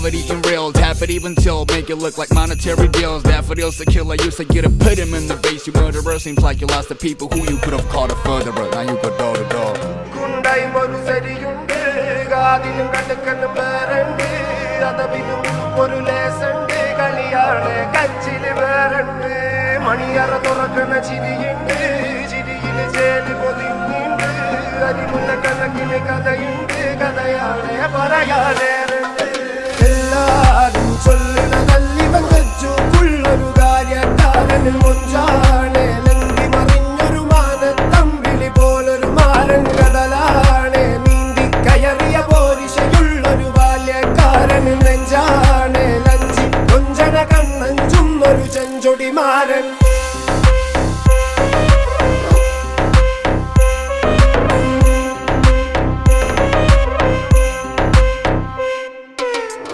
have it even real, tap it even till, make it look like monetary deals. Daffodils the killer used to get to put him in the base. You murderer, seems like you lost the people who you could have called a furtherer. Now you go door to door. Kundai moru seriyunde, gaadilum kadakkanum barande, adavinum oru lesande, kaliyane kachile barande, maniyara thorakana chiriyunde, chiriyile jeli podininde, adimulla kanakile kadayunde, kadayane parayane. എല്ലാരും ചൊല്ലണ നല്ലിവൻ വെച്ചു പുള്ളൊരു കാര്യക്കാരനിൽ മൊഞ്ചാണ് ലങ്കി മറിഞ്ഞൊരു മാനത്തമ്പിളി പോലൊരു മാരൻ കടലാണ് നീന്തി കയറിയ പോരിശയുള്ളൊരു ബാല്യക്കാരനിൽ നെഞ്ചാണ് ലഞ്ചി കൊഞ്ചന കണ്ണഞ്ചുന്നൊരു ചെഞ്ചൊടി മാരൻ